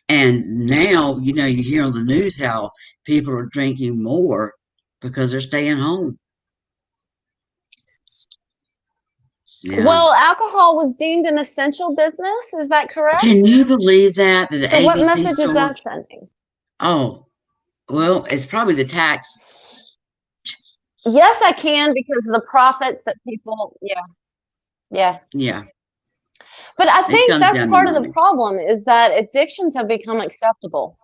And now, you hear on the news how people are drinking more because they're staying home. Yeah. Well, alcohol was deemed an essential business. Is that Can correct? you believe that the So, what ABC message is stores? that sending? Oh, well, it's probably the tax. Yes, I can because of the profits that people, yeah, yeah. Yeah, But I it think comes that's down to part of the money. problem is that addictions have become acceptable.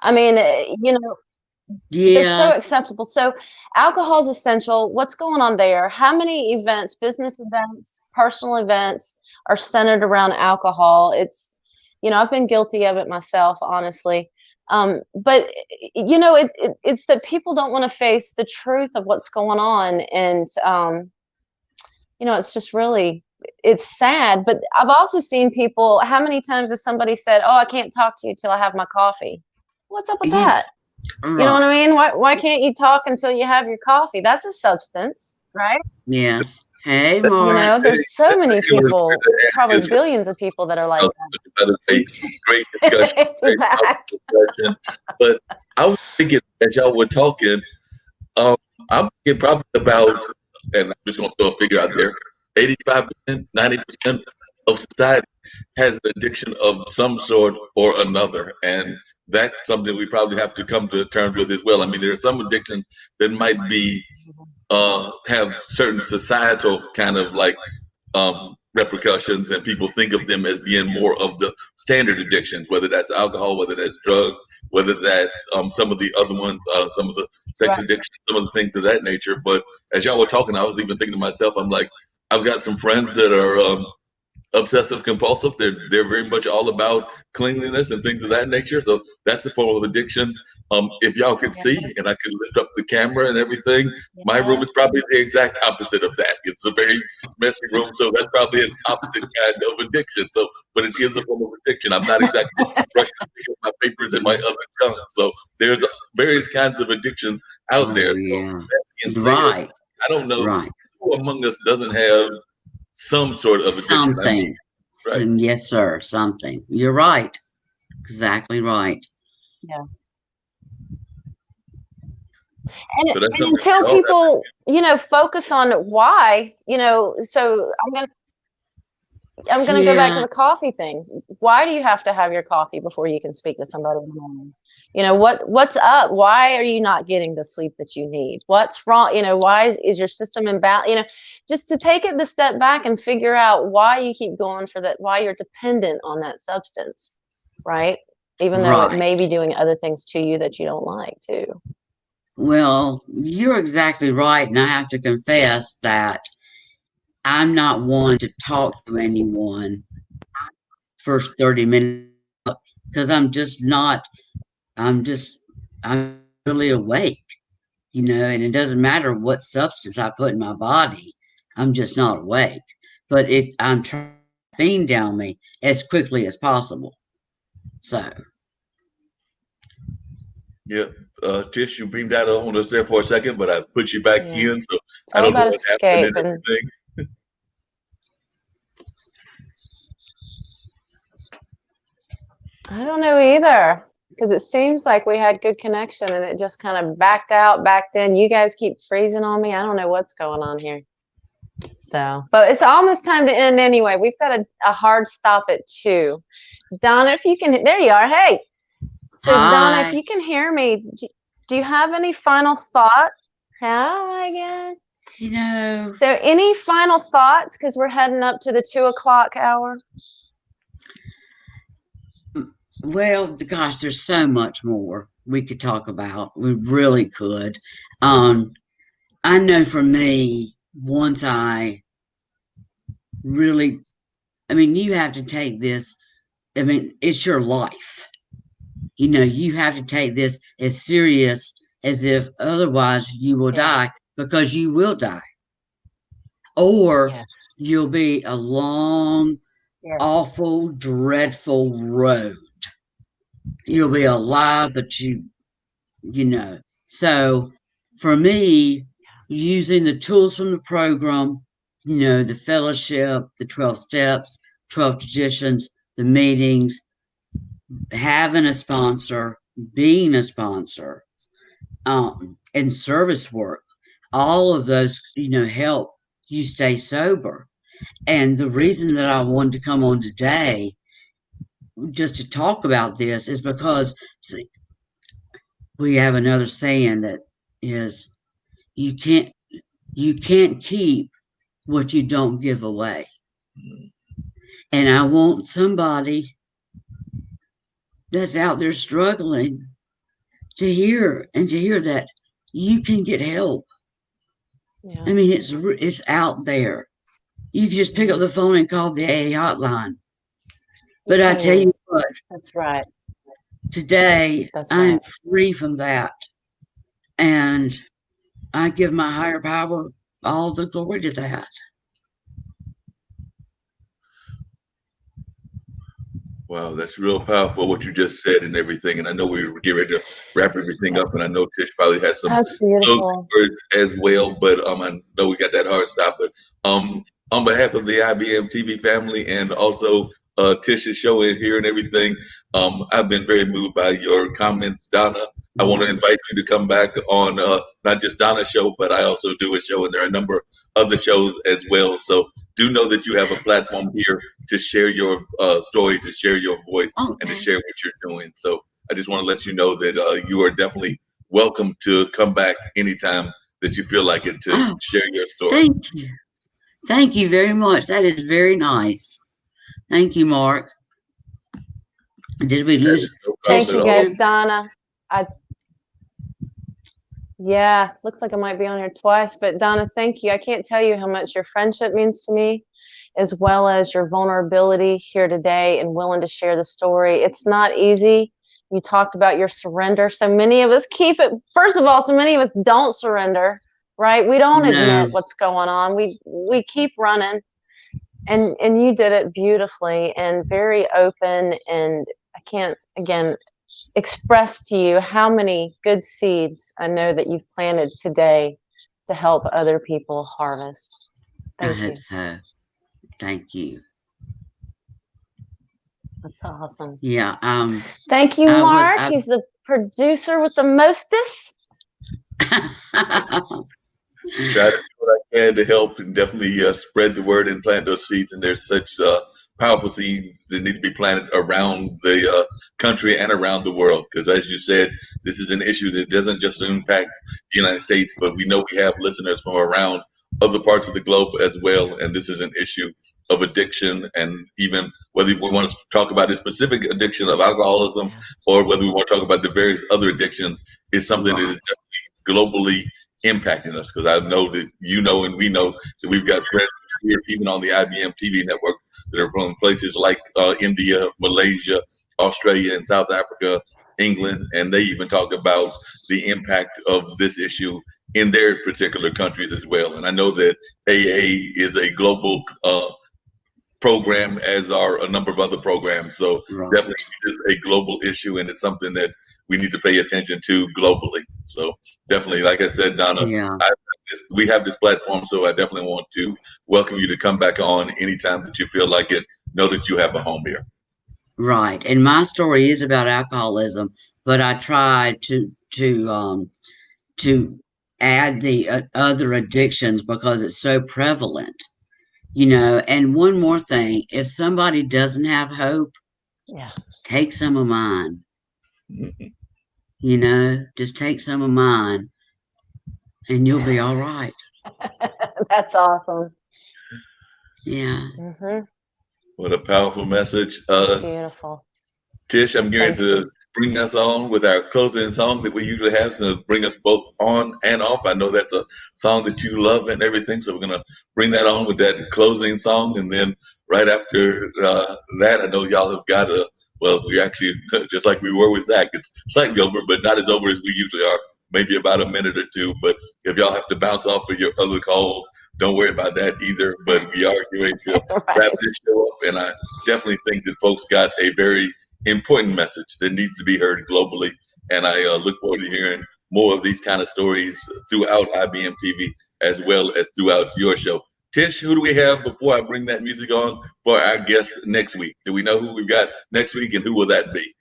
I mean, they're so Yeah, acceptable. So alcohol's essential. What's going on there? How many events, business events, personal events are centered around alcohol? I've been guilty of it myself, honestly. But it's that people don't want to face the truth of what's going on, and it's just really it's sad. But I've also seen people. How many times has somebody said, "Oh, I can't talk to you till I have my coffee"? What's up with you that? You know what I right. mean? Why can't you talk until you have your coffee? That's a substance, right? Yes. Hey, Mark. Hey, There's so that's many actually what I was people, going to ask you probably as well. billions of people that are like By the way, great discussion, that. Is he great back? discussion. But I was thinking as y'all were talking, um, I'm thinking probably about, and I'm just going to throw a figure out there, 85%, 90% of society has an addiction of some sort or another. And that's something we probably have to come to terms with as well. I mean, there are some addictions that might be have certain societal kind of repercussions, and people think of them as being more of the standard addictions, whether that's alcohol, whether that's drugs, whether that's some of the other ones, some of the sex Right. addiction, some of the things of that nature. But as y'all were talking, I was even thinking to myself, I'm like, I've got some friends that are obsessive compulsive. They're very much all about cleanliness and things of that nature. So that's a form of addiction. If y'all could see, and I could lift up the camera and everything, my room Yeah. is probably the exact opposite of that. It's a very messy room, so that's probably an opposite kind of addiction. So, but it is a form of addiction. I'm not exactly brushing my papers and my other junk. So there's various kinds of addictions out there. Oh, So yeah. that being said, Right. I don't know Right. who among us doesn't have some sort of addiction. I mean, Something. right. Yes, sir. Something. You're right. Exactly right. Yeah. And So that's and something until we all have. people, focus on why, so I'm gonna go back to Yeah. the coffee thing. Why do you have to have your coffee before you can speak to somebody in the morning? What's up? Why are you not getting the sleep that you need? What's wrong? Why is your system imbalance? Just to take it the step back and figure out why you keep going for that, why you're dependent on that substance, right? Even though it Right. may be doing other things to you that you don't like too. Well, you're exactly right. And I have to confess that I'm not one to talk to anyone first 30 minutes because I'm just not, I'm just, I'm really awake. and it doesn't matter what substance I put in my body, I'm just not awake. But I'm trying to feed down me as quickly as possible. So, Yeah. Tish, you beamed out on us there for a second, but I put you back Yeah. in, so It's I all don't know about what happened escape. and And everything. I don't know either, because it seems like we had good connection and it just kind of backed out, backed in. You guys keep freezing on me. I don't know what's going on here. So, but it's almost time to end anyway. We've got a hard stop at 2. Donna, if you can, there you are. Hey. So Donna, if hi. you can hear me, do you have any final thoughts? Hi again. So any final thoughts? Because we're heading up to the 2 o'clock hour. Well, gosh, there's so much more we could talk about. We really could. I know for me, once I really, you have to take this. It's your life. You have to take this as serious as if otherwise you will die, because you will die. Or Yes. you'll be a long, Yes. awful, dreadful road. You'll be alive, but you know. So for me, using the tools from the program, the fellowship, the 12 steps, 12 traditions, the meetings, having a sponsor, being a sponsor, and service work, all of those, help you stay sober. And the reason that I wanted to come on today just to talk about this is because, see, we have another saying that is, you can't keep what you don't give away. And I want somebody that's out there struggling to hear that you can get help. Yeah. It's out there. You can just pick up the phone and call the AA hotline. But I tell you what, That's right. today That's I'm right. free from that. And I give my higher power all the glory to that. Wow, that's real powerful what you just said and everything. And I know we get ready to wrap everything up, and I know Tish probably has some That's closing beautiful. words as well. But I know we got that hard stop. But on behalf of the IBM TV family and also Tish's show in here and everything, I've been very moved by your comments, Donna. I want to invite you to come back on not just Donna's show, but I also do a show, and there are a number of other shows as well. So do know that you have a platform here to share your story, to share your voice, and to share what you're doing. So I just want to let you know that you are definitely welcome to come back anytime that you feel like it to share your story. Thank you. Thank you very much. That is very nice. Thank you, Mark. Did we lose? Thank you, guys. Donna, looks like I might be on here twice, but Donna, thank you. I can't tell you how much your friendship means to me, as well as your vulnerability here today and willing to share the story. It's not easy. You talked about your surrender. So many of us keep it. First of all, so many of us don't surrender, right? We don't admit what's going on. We keep running, and you did it beautifully and very open. And I can't, again, express to you how many good seeds I know that you've planted today to help other people harvest. Thank you. I hope so. Thank you. That's awesome. Yeah. Thank you, Mark. He's the producer with the mostest. Try to do what I can to help and definitely spread the word and plant those seeds. And there's such powerful seeds that need to be planted around the country and around the world. Because as you said, this is an issue that doesn't just impact the United States, but we know we have listeners from around other parts of the globe as well. And this is an issue of addiction, and even whether we want to talk about a specific addiction of alcoholism or whether we want to talk about the various other addictions, is something that is definitely globally impacting us. Because I know that and we know that we've got friends here, even on the IBM TV network, that are from places like India, Malaysia, Australia, and South Africa, England, and they even talk about the impact of this issue in their particular countries as well. And I know that AA is a global program, as are a number of other programs. So Right. definitely it is a global issue, and it's something that we need to pay attention to globally. So definitely, like I said, Donna, Yeah. we have this platform, so I definitely want to welcome you to come back on anytime that you feel like it. Know that you have a home here. Right. And my story is about alcoholism, but I try to add the other addictions because it's so prevalent, you know. And one more thing, if somebody doesn't have hope, Yeah. take some of mine, you know, just take some of mine and you'll be all right. That's awesome. Yeah. Mm-hmm. What a powerful message. Beautiful. Tish, I'm going Thank you. to bring us on with our closing song that we usually have to bring us both on and off. I know that's a song that you love and everything, so we're going to bring that on with that closing song. And then right after that, I know y'all have got well, we actually, just like we were with Zach, it's slightly over, but not as over as we usually are, maybe about a minute or two. But if y'all have to bounce off of your other calls, don't worry about that either. But we are going to Right. wrap this show up, and I definitely think that folks got a very important message that needs to be heard globally. And I look forward to hearing more of these kind of stories throughout IBM TV as well as throughout your show. Tish, who do we have before I bring that music on for our guests next week? Do we know who we've got next week, and who will that be?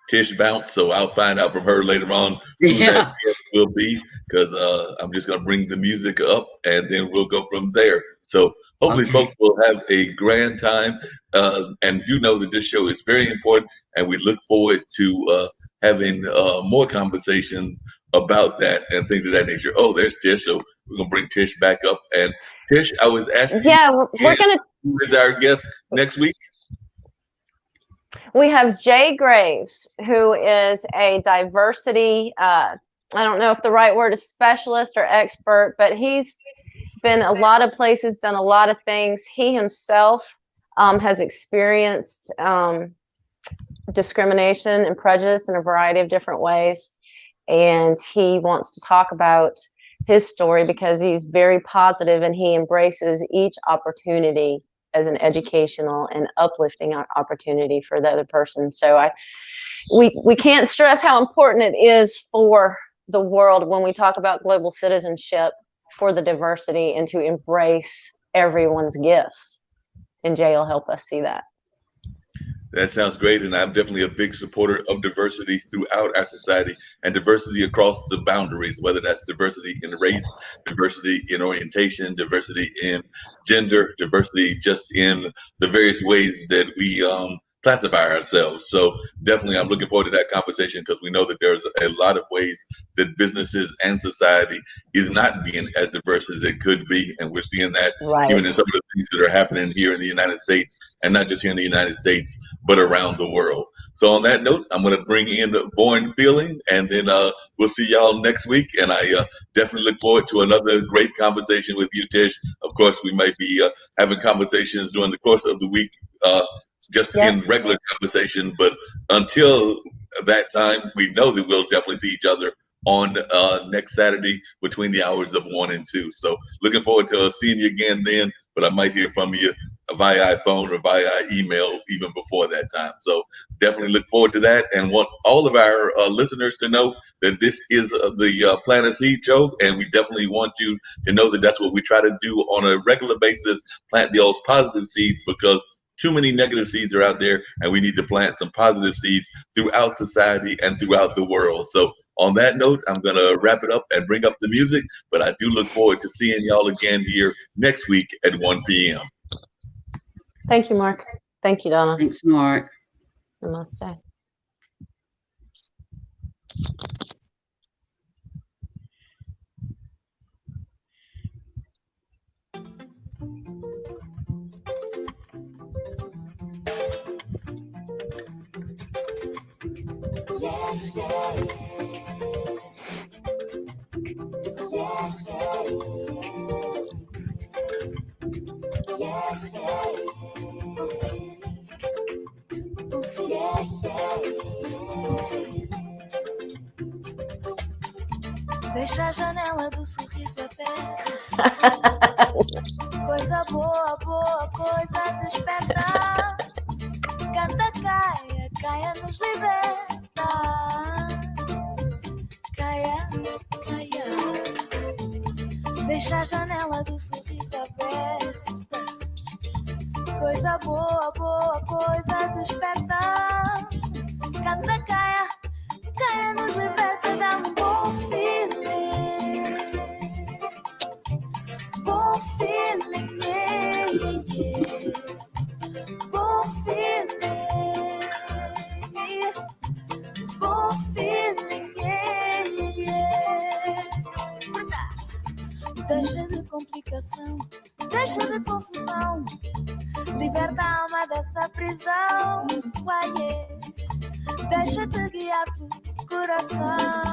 Tish bounced, so I'll find out from her later on who Yeah. that guest will be, because I'm just going to bring the music up, and then we'll go from there. So hopefully Okay. folks will have a grand time, and do know that this show is very important, and we look forward to having more conversations about that and things of that nature. Oh, there's Tish, so we're going to bring Tish back up. And Tish, I was asking Yeah, we're going to. who is our guest next week? We have Jay Graves, who is a diversity, I don't know if the right word is specialist or expert, but he's been a lot of places, done a lot of things. He himself has experienced discrimination and prejudice in a variety of different ways. And he wants to talk about his story because he's very positive and he embraces each opportunity as an educational and uplifting opportunity for the other person. So we can't stress how important it is for the world when we talk about global citizenship for the diversity and to embrace everyone's gifts. And Jay will help us see that. That sounds great, and I'm definitely a big supporter of diversity throughout our society and diversity across the boundaries, whether that's diversity in race, diversity in orientation, diversity in gender, diversity just in the various ways that we classify ourselves. So definitely I'm looking forward to that conversation, because we know that there's a lot of ways that businesses and society is not being as diverse as it could be, and we're seeing that Right. even in some of the things that are happening here in the United States, and not just here in the United States, but around the world. So on that note, I'm going to bring in Born Feeling, and then we'll see y'all next week. And I definitely look forward to another great conversation with you, Tish. Of course, we might be having conversations during the course of the week, just Yep. in regular conversation. But until that time, we know that we'll definitely see each other on next Saturday between the hours of 1 and 2. So looking forward to seeing you again then, but I might hear from you via phone or via email even before that time. So definitely look forward to that, and want all of our listeners to know that this is the Plant a Seed Show, and we definitely want you to know that that's what we try to do on a regular basis, plant those positive seeds, because too many negative seeds are out there, and we need to plant some positive seeds throughout society and throughout the world. So on that note, I'm going to wrap it up and bring up the music, but I do look forward to seeing y'all again here next week at 1 p.m. Thank you, Mark. Thank you, Donna. Thanks, Mark. Namaste. Deixa a janela do sorriso aberta. Coisa boa, boa, coisa desperta. Canta, caia, caia nos liberta. Caia, caia. Deixa a janela do sorriso aberta. Coisa boa, boa, coisa desperta. Canta, caia, caia nos liberta. Dá um bom feeling. Bom feeling, yeah, yeah, yeah. Bom feeling. Bom feeling, yeah, yeah, yeah. Deixa de complicação, deixa de confusão. Liberta a alma dessa prisão. Uai, yeah. Deixa-te guiar pelo coração.